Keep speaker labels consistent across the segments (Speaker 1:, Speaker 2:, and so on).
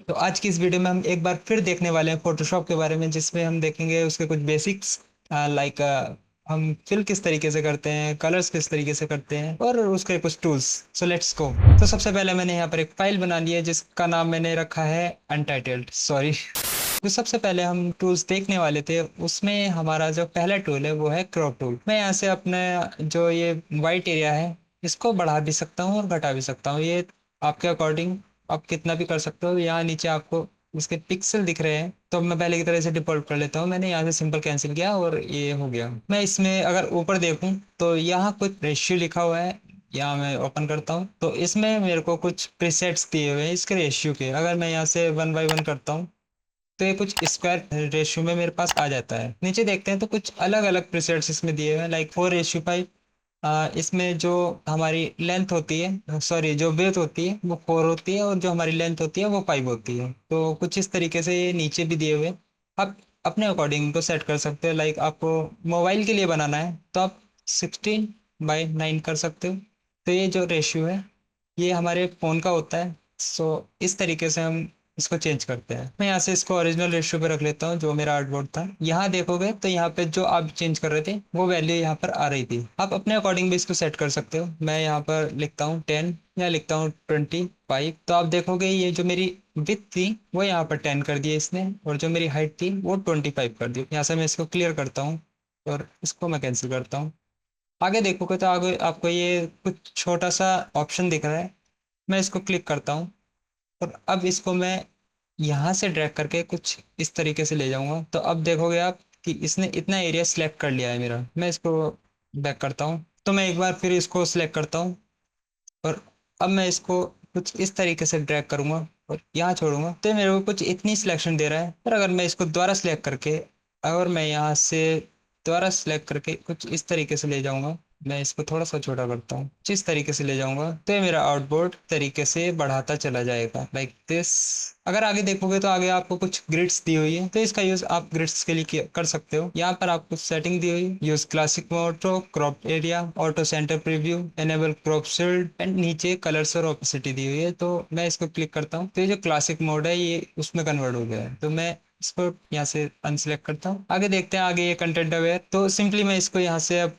Speaker 1: तो आज की इस वीडियो में हम एक बार फिर देखने वाले हैं फोटोशॉप के बारे में, जिसमें हम देखेंगे उसके कुछ बेसिक्स, लाइक हम फिल किस तरीके से करते हैं, कलर्स किस तरीके से करते हैं, और उसके कुछ टूल्स। So let's go. तो सबसे पहले मैंने यहाँ पर एक फाइल बना ली है जिसका नाम मैंने रखा है अनटाइटल्ड, सॉरी। तो सबसे पहले हम टूल्स देखने वाले थे, उसमें हमारा जो पहला टूल है वो है क्रॉप टूल। मैं यहाँ से अपने जो ये वाइट एरिया है इसको बढ़ा भी सकता हूँ और घटा भी सकता हूँ, ये आपके अकॉर्डिंग आप कितना भी कर सकते हो। यहाँ नीचे आपको इसके पिक्सल दिख रहे हैं, तो मैं पहले की तरह से डिफॉल्ट कर लेता हूँ। मैंने यहाँ से सिंपल कैंसिल किया और ये हो गया। मैं इसमें अगर ऊपर देखूँ तो यहाँ कुछ रेशियो लिखा हुआ है, यहाँ मैं ओपन करता हूँ तो इसमें मेरे को कुछ प्रीसेट्स दिए हुए हैं इसके रेशियो के। अगर मैं यहाँ से 1/1 करता हूँ तो ये कुछ स्क्वायर रेशियो में मेरे पास आ जाता है। नीचे देखते हैं तो कुछ अलग अलग प्रीसेट्स इसमें दिए हुए हैं, लाइक 4:5। इसमें जो हमारी लेंथ होती है, सॉरी, जो विड्थ होती है वो 4 होती है और जो हमारी लेंथ होती है वो 5 होती है। तो कुछ इस तरीके से ये नीचे भी दिए हुए हैं। आप अपने अकॉर्डिंग को सेट कर सकते हो, लाइक आपको मोबाइल के लिए बनाना है तो आप 16:9 कर सकते हो। तो ये जो रेशियो है ये हमारे फ़ोन का होता है। सो इस तरीके से हम इसको चेंज करते हैं। मैं यहाँ से इसको ओरिजिनल रेशियो पे रख लेता हूँ जो मेरा आर्टबोर्ड था। यहाँ देखोगे तो यहाँ पे जो आप चेंज कर रहे थे वो वैल्यू यहाँ पर आ रही थी। आप अपने अकॉर्डिंग भी इसको सेट कर सकते हो। मैं यहाँ पर लिखता हूँ 10 या लिखता हूँ 25। तो आप देखोगे ये जो मेरी विथ थी वो यहाँ पर 10 कर दिया इसने, और जो मेरी हाइट थी वो 25 कर दी। यहाँ से मैं इसको क्लियर करता हूँ और इसको मैं कैंसिल करता हूँ। आगे देखोगे तो आगे आपको ये कुछ छोटा सा ऑप्शन दिख रहा है। मैं इसको क्लिक करता हूँ और अब इसको मैं यहाँ से ड्रैग करके कुछ इस तरीके से ले जाऊंगा। तो अब देखोगे आप कि इसने इतना एरिया सिलेक्ट कर लिया है मेरा। मैं इसको बैक करता हूँ तो मैं एक बार फिर इसको सिलेक्ट करता हूँ और अब मैं इसको कुछ इस तरीके से ड्रैग करूंगा और यहाँ छोड़ूंगा तो ये मेरे को कुछ इतनी सिलेक्शन दे रहा है। पर अगर मैं इसको दोबारा सिलेक्ट करके, अगर मैं यहाँ से दोबारा सिलेक्ट करके कुछ इस तरीके से ले जाऊंगा, मैं इसको थोड़ा सा छोटा करता हूँ, जिस तरीके से ले जाऊंगा तो ये मेरा आउटबोर्ड तरीके से बढ़ाता चला जाएगा, लाइक दिस। अगर आगे देखोगे तो आगे आपको कुछ ग्रिड्स दी हुई है, तो इसका यूज आप ग्रिड्स के लिए कर सकते हो। यहाँ पर आपको सेटिंग दी हुई है, use classic mode, crop area, auto centre preview, enable crop shield, and नीचे कलर्स और ओपेसिटी दी हुई है। तो मैं इसको क्लिक करता हूँ तो ये जो क्लासिक मोड है ये उसमें कन्वर्ट हो गया है। तो मैं इसको यहाँ से अनसिलेक्ट करता हूँ। आगे देखते हैं, आगे ये कंटेंट अवेयर, तो सिंपली मैं इसको यहाँ से अब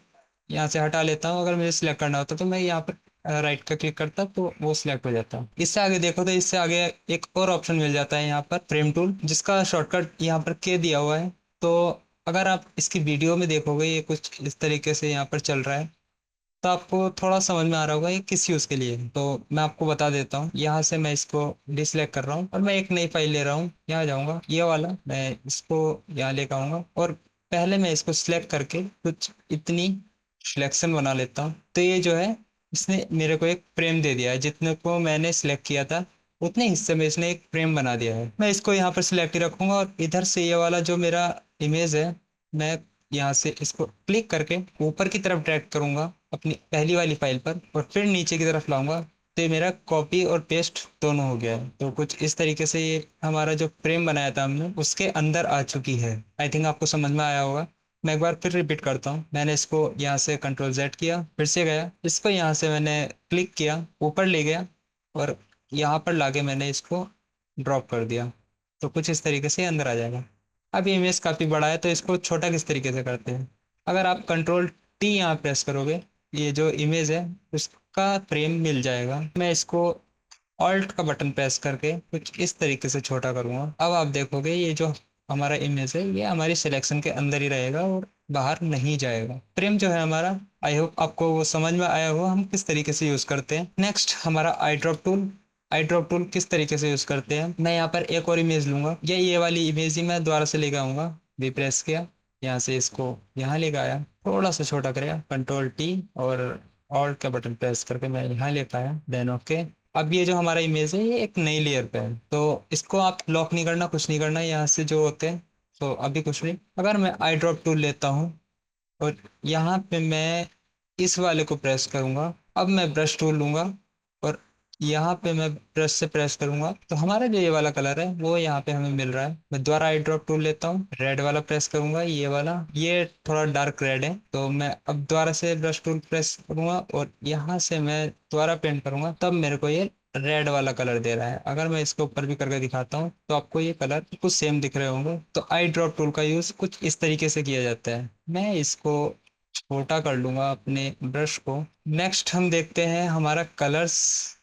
Speaker 1: यहाँ से हटा लेता हूँ। अगर मुझे सिलेक्ट करना होता तो मैं यहाँ पर राइट का क्लिक करता तो वो सिलेक्ट हो जाता। इससे आगे देखो तो इससे आगे एक और ऑप्शन मिल जाता है यहाँ पर, फ्रेम टूल, जिसका शॉर्टकट यहाँ पर के दिया हुआ है। तो अगर आप इसकी वीडियो में देखोगे ये कुछ इस तरीके से यहाँ पर चल रहा है, तो आपको थोड़ा समझ में आ रहा होगा ये किस यूज़ के लिए है। तो मैं आपको बता देता हूँ। यहाँ से मैं इसको डिसलेक्ट कर रहा हूँ और मैं एक नई फाइल ले रहा हूँ। यहाँ जाऊँगा, ये वाला मैं इसको यहाँ लेकर आऊँगा और पहले मैं इसको सिलेक्ट करके कुछ इतनी सिलेक्शन बना लेता हूँ। तो ये जो है इसने मेरे को एक फ्रेम दे दिया है, जितने को मैंने सिलेक्ट किया था उतने हिस्से में इसने एक फ्रेम बना दिया है। मैं इसको यहाँ पर सिलेक्ट ही रखूंगा और इधर से ये वाला जो मेरा इमेज है, मैं यहाँ से इसको क्लिक करके ऊपर की तरफ ड्रैग करूंगा अपनी पहली वाली फाइल पर और फिर नीचे की तरफ लाऊंगा। तो ये मेरा कॉपी और पेस्ट दोनों हो गया है। तो कुछ इस तरीके से ये हमारा जो फ्रेम बनाया था हमने उसके अंदर आ चुकी है। आई थिंक आपको समझ में आया होगा। मैं एक बार फिर रिपीट करता हूँ। मैंने इसको यहाँ से कंट्रोल जेड किया, फिर से गया, इसको यहाँ से मैंने क्लिक किया, ऊपर ले गया और यहाँ पर लाके मैंने इसको ड्रॉप कर दिया। तो कुछ इस तरीके से अंदर आ जाएगा। अब ये इमेज काफ़ी बड़ा है तो इसको छोटा किस तरीके से करते हैं। अगर आप कंट्रोल टी यहाँ प्रेस करोगे, ये जो इमेज है उसका फ्रेम मिल जाएगा। मैं इसको ऑल्ट का बटन प्रेस करके कुछ इस तरीके से छोटा करूँगा। अब आप देखोगे ये जो हमारा इमेज है ये हमारी सिलेक्शन के अंदर ही रहेगा और बाहर नहीं जाएगा। फ्रेम जो है हमारा, आई होप आपको वो समझ में आया हो हम किस तरीके से यूज़ करते हैं। नेक्स्ट हमारा आई ड्रॉप टूल। आई ड्रॉप टूल किस तरीके से यूज़ करते हैं, मैं यहाँ पर एक और इमेज लूंगा, ये वाली इमेज ही मैं दोबारा से लेकर आऊँगा। भी प्रेस किया, यहाँ से इसको यहाँ लेकर आया, थोड़ा सा छोटा करेगा, कंट्रोल टी और ऑल्ट का बटन प्रेस करके मैं यहाँ लेकर आया, देन ओके। अब ये जो हमारा इमेज है ये एक नई लेयर पे है, तो इसको आप लॉक नहीं करना, कुछ नहीं करना यहाँ से जो होते हैं। तो अभी कुछ नहीं। अगर मैं आई ड्रॉप टूल लेता हूँ और यहाँ पे मैं इस वाले को प्रेस करूँगा, अब मैं ब्रश टूल लूँगा और यहाँ पे मैं ब्रश से प्रेस करूँगा तो हमारा जो ये वाला कलर है वो यहाँ पे हमें मिल रहा है। मैं दोबारा आई ड्रॉप टूल लेता हूँ, रेड वाला प्रेस करूँगा, ये वाला, ये थोड़ा डार्क रेड है, तो मैं अब दोबारा से ब्रश टूल प्रेस करूँगा और यहाँ से मैं दोबारा पेंट करूँगा, तब मेरे को ये रेड वाला कलर दे रहा है। अगर मैं इसके ऊपर भी करके दिखाता हूँ तो आपको ये कलर कुछ सेम दिख रहे होंगे। तो आई ड्रॉप टूल का यूज कुछ इस तरीके से किया जाता है। मैं इसको छोटा कर लूंगा अपने ब्रश को। नेक्स्ट हम देखते हैं हमारा कलर्स,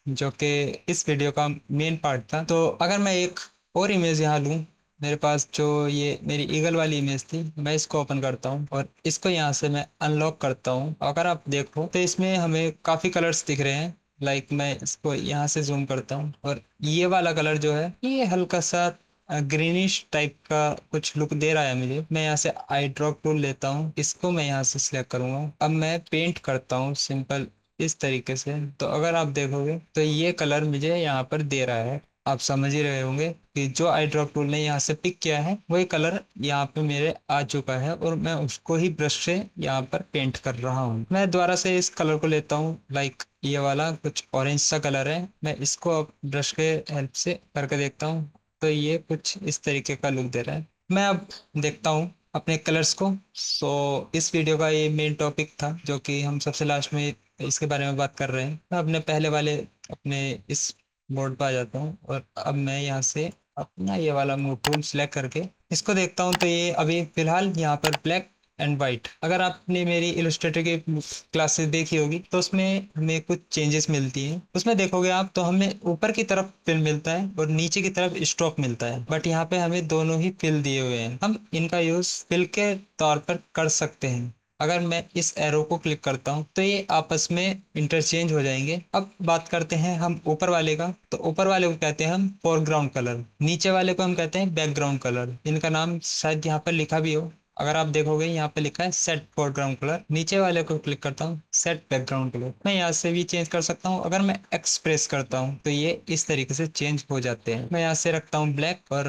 Speaker 1: जो कि इस वीडियो का मेन पार्ट था। तो अगर मैं एक और इमेज यहाँ लूँ, मेरे पास जो ये मेरी ईगल वाली इमेज थी, मैं इसको ओपन करता हूँ और इसको यहाँ से मैं अनलॉक करता हूँ। अगर आप देखो तो इसमें हमें काफ़ी कलर्स दिख रहे हैं। लाइक मैं इसको यहाँ से जूम करता हूँ और ये वाला कलर जो है ये हल्का सा ग्रीनिश टाइप का कुछ लुक दे रहा है मुझे। मैं यहाँ से आई ड्रॉप टूल लेता हूँ, इसको मैं यहाँ से सिलेक्ट करूंगा। अब मैं पेंट करता हूँ सिंपल इस तरीके से। तो अगर आप देखोगे तो ये कलर मुझे यहाँ पर दे रहा है। आप समझ ही रहे होंगे कि जो आई ड्रॉप टूल ने यहाँ से पिक किया है वही कलर यहाँ पे मेरे आ चुका है और मैं उसको ही ब्रश से यहाँ पर पेंट कर रहा हूँ। मैं दोबारा से इस कलर को लेता हूँ। लाइक ये वाला कुछ ऑरेंज सा कलर है, मैं इसको अब ब्रश के हेल्प से करके देखता हूँ। तो ये कुछ इस तरीके का लुक दे रहा है। मैं अब देखता हूँ अपने कलर्स को। सो इस वीडियो का ये मेन टॉपिक था जो कि हम सबसे लास्ट में इसके बारे में बात कर रहे हैं। मैं अपने पहले वाले अपने इस बोर्ड पर आ जाता हूँ और अब मैं यहाँ से अपना ये वाला मूव टूल सेलेक्ट करके इसको देखता हूँ। तो ये अभी फिलहाल यहाँ पर ब्लैक एंड वाइट। अगर आपने मेरी इलस्ट्रेटर की क्लासेस देखी होगी तो उसमें हमें कुछ चेंजेस मिलती हैं। उसमें देखोगे आप तो हमें ऊपर की तरफ फिल मिलता है और नीचे की तरफ स्ट्रोक मिलता है। बट यहाँ पे हमें दोनों ही फिल दिए हुए हैं। हम इनका यूज फिल के तौर पर कर सकते हैं। अगर मैं इस एरो को क्लिक करता हूँ तो ये आपस में इंटरचेंज हो जाएंगे। अब बात करते हैं हम ऊपर वाले का। तो ऊपर वाले को कहते हैं हम फोरग्राउंड कलर, नीचे वाले को हम कहते हैं बैकग्राउंड कलर। इनका नाम शायद यहाँ पर लिखा भी हो। अगर आप देखोगे यहाँ पे लिखा है सेट फोरग्राउंड कलर। नीचे वाले को क्लिक करता हूँ सेट बैकग्राउंड कलर। मैं यहाँ से भी चेंज कर सकता हूँ। अगर मैं एक्सप्रेस करता हूँ तो ये इस तरीके से चेंज हो जाते हैं। मैं यहाँ से रखता हूँ ब्लैक और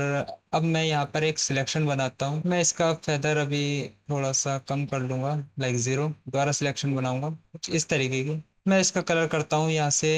Speaker 1: अब मैं यहाँ पर एक सिलेक्शन बनाता हूँ। मैं इसका फेदर अभी थोड़ा सा कम कर लूंगा, लाइक 0। दोबारा सिलेक्शन बनाऊंगा कुछ इस तरीके की। मैं इसका कलर करता हूँ यहाँ से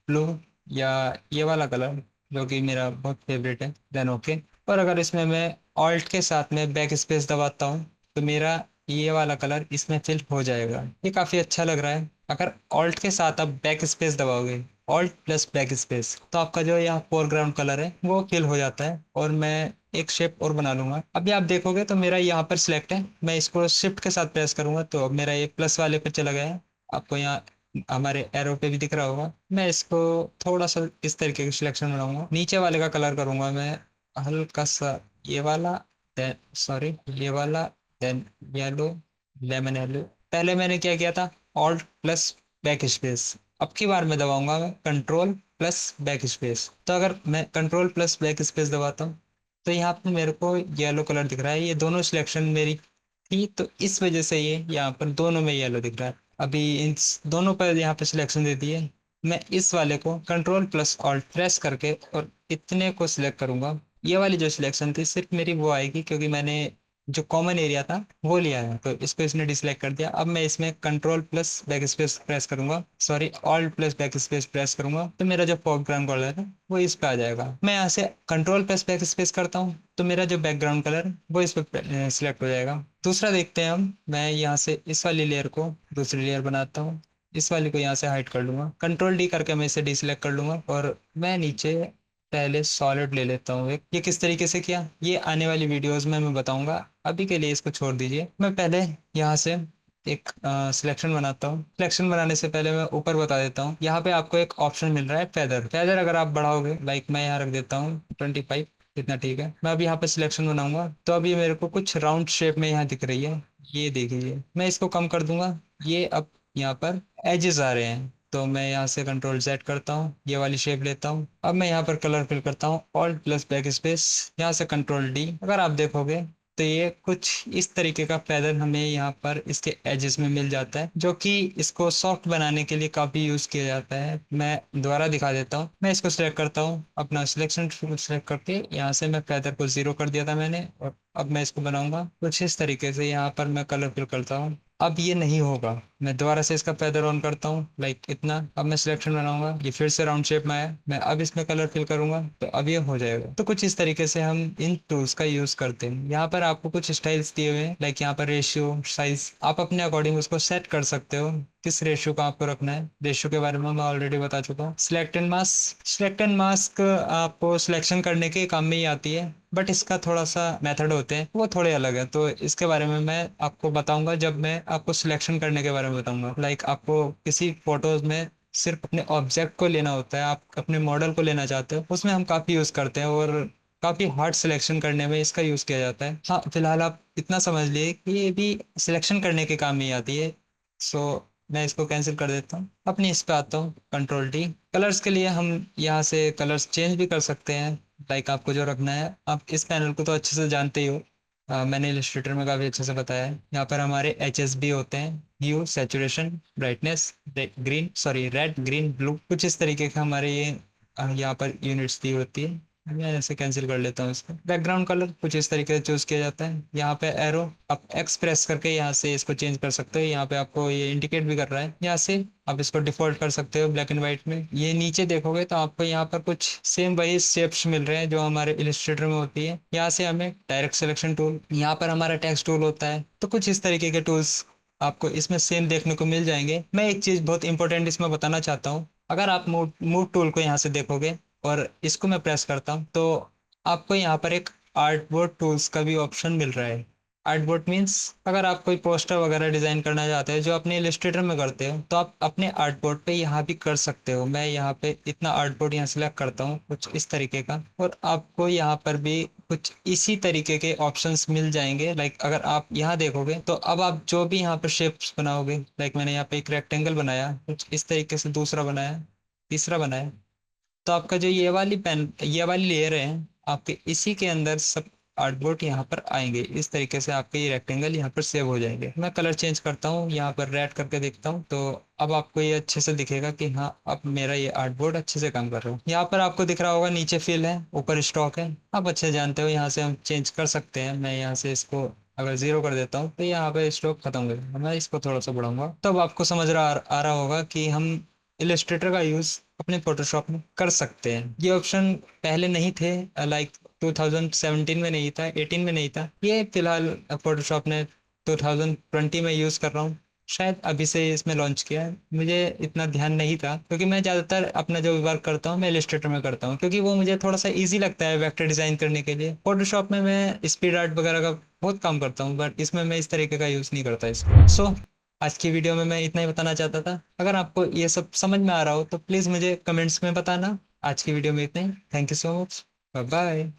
Speaker 1: ब्लू या ये वाला कलर जो कि मेरा बहुत फेवरेट है, देन ओके। और अगर इसमें मैं ऑल्ट के साथ में बैक स्पेस दबाता हूँ तो मेरा ये वाला कलर इसमें फिल हो जाएगा। ये काफ़ी अच्छा लग रहा है। अगर ऑल्ट के साथ आप बैक स्पेस दबाओगे, ऑल्ट प्लस बैक स्पेस, तो आपका जो यहाँ फोरग्राउंड कलर है वो फिल हो जाता है। और मैं एक शेप और बना लूंगा। अभी आप देखोगे तो मेरा यहाँ पर सिलेक्ट है। मैं इसको शिफ्ट के साथ प्रेस करूंगा तो अब मेरा ये प्लस वाले पे चला गया है। आपको यहाँ हमारे एरो पे भी दिख रहा होगा। मैं इसको थोड़ा सा इस तरीके की सिलेक्शन बनाऊंगा। नीचे वाले का कलर करूंगा मैं हल्का सा ये वाला, देन सॉरी ये वाला, देन येलो, लेमन येलो। पहले मैंने क्या किया था, ऑल्ट प्लस बैक स्पेस। अब की बार मैं दबाऊंगा मैं कंट्रोल प्लस बैक स्पेस। तो अगर मैं कंट्रोल प्लस बैक स्पेस दबाता हूँ तो यहाँ पे मेरे को येलो कलर दिख रहा है। ये दोनों सिलेक्शन मेरी थी तो इस वजह से ये यहाँ पर दोनों में येलो दिख रहा है। अभी इन दोनों पर यहाँ पे सिलेक्शन दे दी है। मैं इस वाले को कंट्रोल प्लस ऑल्ट प्रेस करके और इतने को सिलेक्ट करूंगा। ये वाली जो सिलेक्शन थी सिर्फ मेरी वो आएगी क्योंकि मैंने जो कॉमन एरिया था वो लिया है, तो इसको इसने डिसलाइक कर दिया। अब मैं इसमें control plus backspace press करूंगा, sorry alt plus backspace press करूंगा तो मेरा जो फोरग्राउंड कलर है वो इस पे आ जाएगा। मैं यहाँ से कंट्रोल प्लस बैक स्पेस करता हूँ तो मेरा जो बैकग्राउंड कलर है वो इस पे सिलेक्ट हो जाएगा। दूसरा देखते हैं हम। मैं यहाँ से इस वाली लेयर को दूसरी लेयर बनाता हूँ। इस वाली को यहाँ से हाइड कर लूंगा, कंट्रोल डी करके मैं इसे डिसलेक्ट कर लूंगा और मैं नीचे पहले सॉलिड ले लेता हूँ एक। ये किस तरीके से किया ये आने वाली वीडियोस में मैं बताऊंगा, अभी के लिए इसको छोड़ दीजिए। मैं पहले यहाँ से एक सिलेक्शन बनाता हूँ। सिलेक्शन बनाने से पहले मैं ऊपर बता देता हूँ, यहाँ पे आपको एक ऑप्शन मिल रहा है फेदर। फेदर अगर आप बढ़ाओगे, लाइक मैं यहाँ रख देता हूँ 25, इतना ठीक है। मैं अभी यहाँ पे सिलेक्शन बनाऊंगा तो अभी मेरे को कुछ राउंड शेप में यहाँ दिख रही है, ये देखिए। मैं इसको कम कर दूंगा। ये अब यहाँ पर एजेस आ रहे हैं तो मैं यहाँ से कंट्रोल जेड करता हूँ, ये वाली शेप लेता हूँ। अब मैं यहाँ पर कलर फिल करता हूँ ऑल्ट प्लस बैक स्पेस, यहाँ से कंट्रोल डी। अगर आप देखोगे तो ये कुछ इस तरीके का पैटर्न हमें यहाँ पर इसके एजेस में मिल जाता है, जो कि इसको सॉफ्ट बनाने के लिए काफ़ी यूज़ किया जाता है। मैं दोबारा दिखा देता हूँ। मैं इसको सिलेक्ट करता हूँ, अपना सिलेक्शन सिलेक्ट करके यहाँ से मैं पैटर्न को 0 कर दिया था मैंने। और अब मैं इसको बनाऊंगा कुछ इस तरीके से। यहाँ पर मैं कलर फिल करता हूँ। अब ये नहीं होगा, मैं दोबारा से इसका फेदर ऑन करता हूँ, लाइक इतना। अब मैं सिलेक्शन बनाऊंगा, ये फिर से राउंड शेप में आया। मैं अब इसमें कलर फिल करूंगा तो अब ये हो जाएगा। तो कुछ इस तरीके से हम इन टूल्स का यूज करते हैं। यहाँ पर आपको कुछ स्टाइल्स दिए हुए हैं, लाइक यहाँ पर रेशियो, साइज, आप अपने अकॉर्डिंग उसको सेट कर सकते हो। किस रेशियो का आपको रखना है। रेशियो के बारे में मैं ऑलरेडी बता चुका हूँ। सिलेक्ट एंड मास्क आपको सिलेक्शन करने के काम में ही आती है, बट इसका थोड़ा सा मेथड होते हैं वो थोड़े अलग है, तो इसके बारे में मैं आपको बताऊंगा जब मैं आपको सिलेक्शन करने के बारे में बताऊंगा। लाइक आपको किसी फोटोज में सिर्फ अपने ऑब्जेक्ट को लेना होता है, आप अपने मॉडल को लेना चाहते हो, उसमें हम काफ़ी यूज़ करते हैं और काफ़ी हार्ड सिलेक्शन करने में इसका यूज़ किया जाता है। हाँ, फिलहाल आप इतना समझ लिए कि ये भी सिलेक्शन करने के काम में ही आती है। सो मैं इसको कैंसिल कर देता हूँ, अपनी इस पे आता हूँ, कंट्रोल T। कलर्स के लिए हम यहाँ से कलर्स चेंज भी कर सकते हैं। लाइक आपको जो रखना है, आप इस पैनल को तो अच्छे से जानते ही हो, मैंने इलस्ट्रेटर में काफ़ी अच्छे से बताया है। यहाँ पर हमारे HSB होते हैं, hue, saturation, brightness, red green blue, कुछ इस तरीके के हमारे ये यहाँ पर यूनिट्स दी होती है। मैं ऐसे कैंसिल कर लेता हूँ इसको। बैकग्राउंड कलर कुछ इस तरीके से चूज किया जाता है। यहाँ पे एरो, आप एक्स प्रेस करके यहाँ से इसको चेंज कर सकते हो। यहाँ पे आपको ये इंडिकेट भी कर रहा है, यहाँ से आप इसको डिफॉल्ट कर सकते हो ब्लैक एंड व्हाइट में। ये नीचे देखोगे तो आपको यहाँ पर कुछ सेम वही शेप्स मिल रहे हैं जो हमारे इलस्ट्रेटर में होती है। यहाँ से हमें डायरेक्ट सिलेक्शन टूल, यहाँ पर हमारा टेक्स्ट टूल होता है, तो कुछ इस तरीके के टूल्स आपको इसमें सेम देखने को मिल जाएंगे। मैं एक चीज़ बहुत इंपॉर्टेंट इसमें बताना चाहता हूँ। अगर आप मूव टूल को यहाँ से देखोगे और इसको मैं प्रेस करता हूँ तो आपको यहाँ पर एक आर्टबोर्ड टूल्स का भी ऑप्शन मिल रहा है। आर्टबोर्ड मीन्स अगर आप कोई पोस्टर वगैरह डिजाइन करना चाहते हो जो अपने इलस्ट्रेटर में करते हो, तो आप अपने आर्टबोर्ड पे यहाँ भी कर सकते हो। मैं यहाँ पे इतना आर्टबोर्ड यहाँ सिलेक्ट करता हूँ कुछ इस तरीके का, और आपको यहाँ पर भी कुछ इसी तरीके के ऑप्शंस मिल जाएंगे। लाइक अगर आप यहाँ देखोगे तो अब आप जो भी यहाँ पर शेप्स बनाओगे, लाइक मैंने यहाँ पे एक रेक्टेंगल बनाया, कुछ इस तरीके से दूसरा बनाया, तीसरा बनाया, तो आपका जो ये वाली लेयर है, आपके इसी के अंदर सब आर्टबोर्ड यहाँ पर आएंगे। इस तरीके से आपके ये रेक्टेंगल यहाँ पर सेव हो जाएंगे। मैं कलर चेंज करता हूँ, यहाँ पर रेड करके देखता हूँ, तो अब आपको ये अच्छे से दिखेगा कि हाँ अब मेरा ये आर्टबोर्ड अच्छे से काम कर रहा है। यहाँ पर आपको दिख रहा होगा नीचे फिल है, ऊपर स्टॉक है। आप अच्छे जानते हो यहाँ से हम चेंज कर सकते हैं। मैं यहाँ से इसको अगर 0 कर देता हूँ तो यहाँ पे स्टॉक खत्म हो गया। मैं इसको थोड़ा सा बढ़ाऊंगा, तब आपको समझ आ रहा होगा कि हम इलस्ट्रेटर का यूज अपने फोटोशॉप में कर सकते हैं। ये ऑप्शन पहले नहीं थे, लाइक 2017 में नहीं था, 18 में नहीं था। ये फिलहाल फोटोशॉप ने 2020 में यूज़ कर रहा हूँ, शायद अभी से इसमें लॉन्च किया है। मुझे इतना ध्यान नहीं था क्योंकि मैं ज़्यादातर अपना जो वर्क करता हूँ मैं इलस्ट्रेटर में करता हूँ, क्योंकि वो मुझे थोड़ा सा इजी लगता है वेक्टर डिज़ाइन करने के लिए। फोटोशॉप में मैं स्पीड आर्ट वगैरह का बहुत काम करता हूँ, बट इसमें मैं इस तरीके का यूज़ नहीं करता इसको। आज की वीडियो में मैं इतना ही बताना चाहता था। अगर आपको ये सब समझ में आ रहा हो तो प्लीज़ मुझे कमेंट्स में बताना। आज की वीडियो में इतना ही। Thank you so much. Bye bye.